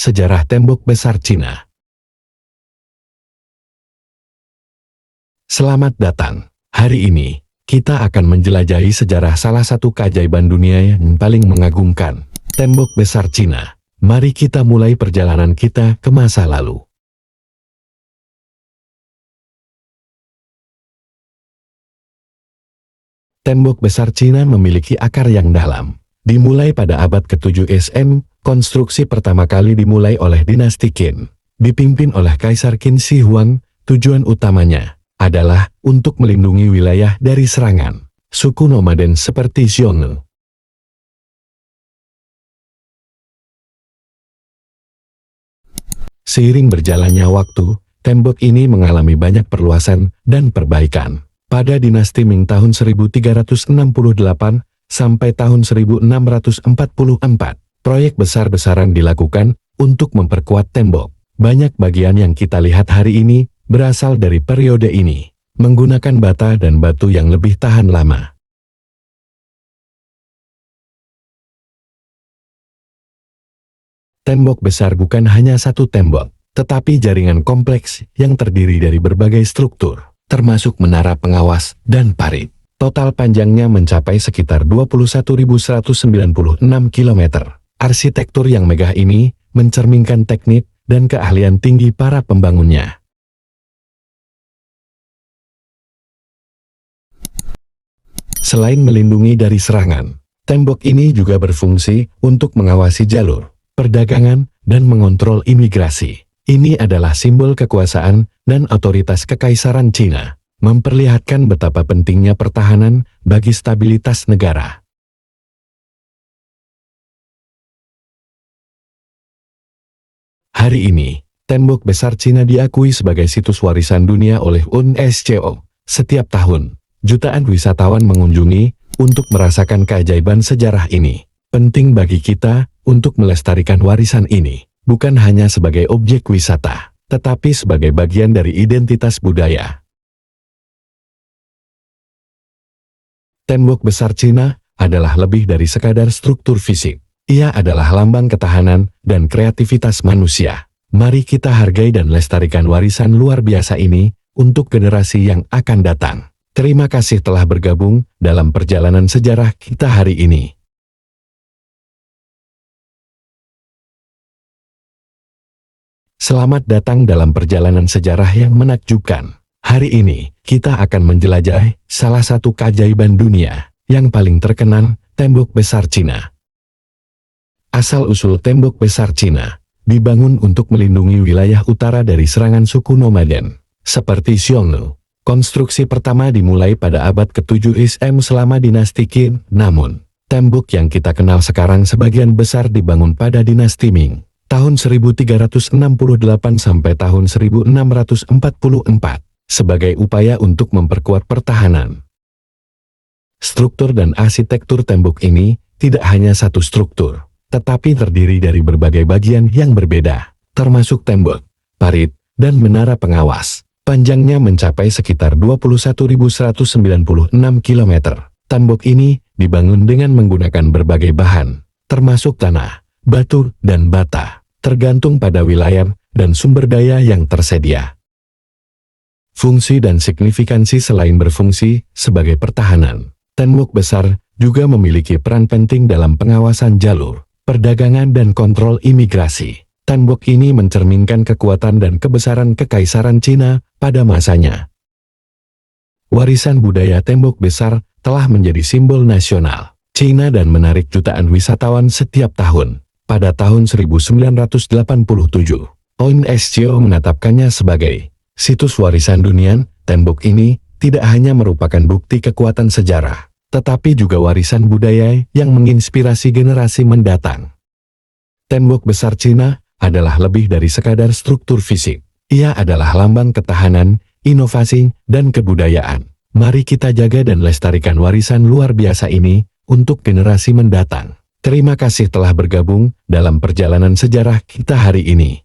Sejarah Tembok Besar Cina. Selamat datang. Hari ini, kita akan menjelajahi sejarah salah satu keajaiban dunia yang paling mengagumkan, Tembok Besar Cina. Mari kita mulai perjalanan kita ke masa lalu. Tembok Besar Cina memiliki akar yang dalam. Dimulai pada abad ke-7 SM, konstruksi pertama kali dimulai oleh dinasti Qin. Dipimpin oleh Kaisar Qin Shi Huang, tujuan utamanya adalah untuk melindungi wilayah dari serangan suku nomaden seperti Xiongnu. Seiring berjalannya waktu, tembok ini mengalami banyak perluasan dan perbaikan. Pada dinasti Ming tahun 1368 sampai tahun 1644, proyek besar-besaran dilakukan untuk memperkuat tembok. Banyak bagian yang kita lihat hari ini berasal dari periode ini, menggunakan bata dan batu yang lebih tahan lama. Tembok besar bukan hanya satu tembok, tetapi jaringan kompleks yang terdiri dari berbagai struktur, termasuk menara pengawas dan parit. Total panjangnya mencapai sekitar 21.196 km. Arsitektur yang megah ini mencerminkan teknik dan keahlian tinggi para pembangunnya. Selain melindungi dari serangan, tembok ini juga berfungsi untuk mengawasi jalur perdagangan dan mengontrol imigrasi. Ini adalah simbol kekuasaan dan otoritas Kekaisaran Cina, memperlihatkan betapa pentingnya pertahanan bagi stabilitas negara. Hari ini, Tembok Besar Cina diakui sebagai situs warisan dunia oleh UNESCO. Setiap tahun, jutaan wisatawan mengunjungi untuk merasakan keajaiban sejarah ini. Penting bagi kita untuk melestarikan warisan ini, bukan hanya sebagai objek wisata, tetapi sebagai bagian dari identitas budaya. Tembok Besar Cina adalah lebih dari sekadar struktur fisik. Ia adalah lambang ketahanan dan kreativitas manusia. Mari kita hargai dan lestarikan warisan luar biasa ini untuk generasi yang akan datang. Terima kasih telah bergabung dalam perjalanan sejarah kita hari ini. Selamat datang dalam perjalanan sejarah yang menakjubkan. Hari ini, kita akan menjelajahi salah satu keajaiban dunia yang paling terkenal, Tembok Besar Cina. Asal-usul Tembok Besar Cina dibangun untuk melindungi wilayah utara dari serangan suku nomaden, seperti Xiongnu. Konstruksi pertama dimulai pada abad ke-7 SM selama dinasti Qin, namun, tembok yang kita kenal sekarang sebagian besar dibangun pada dinasti Ming. Tahun 1368 sampai tahun 1644, sebagai upaya untuk memperkuat pertahanan. Struktur dan arsitektur tembok ini tidak hanya satu struktur, tetapi terdiri dari berbagai bagian yang berbeda, termasuk tembok, parit, dan menara pengawas. Panjangnya mencapai sekitar 21.196 km. Tembok ini dibangun dengan menggunakan berbagai bahan, termasuk tanah, batu, dan bata, tergantung pada wilayah dan sumber daya yang tersedia. Fungsi dan signifikansi selain berfungsi sebagai pertahanan, tembok besar juga memiliki peran penting dalam pengawasan jalur perdagangan dan kontrol imigrasi. Tembok ini mencerminkan kekuatan dan kebesaran Kekaisaran Cina pada masanya. Warisan budaya Tembok Besar telah menjadi simbol nasional Cina dan menarik jutaan wisatawan setiap tahun. Pada tahun 1987, UNESCO menetapkannya sebagai situs warisan dunia. Tembok ini tidak hanya merupakan bukti kekuatan sejarah, tetapi juga warisan budaya yang menginspirasi generasi mendatang. Tembok Besar Cina adalah lebih dari sekadar struktur fisik. Ia adalah lambang ketahanan, inovasi, dan kebudayaan. Mari kita jaga dan lestarikan warisan luar biasa ini untuk generasi mendatang. Terima kasih telah bergabung dalam perjalanan sejarah kita hari ini.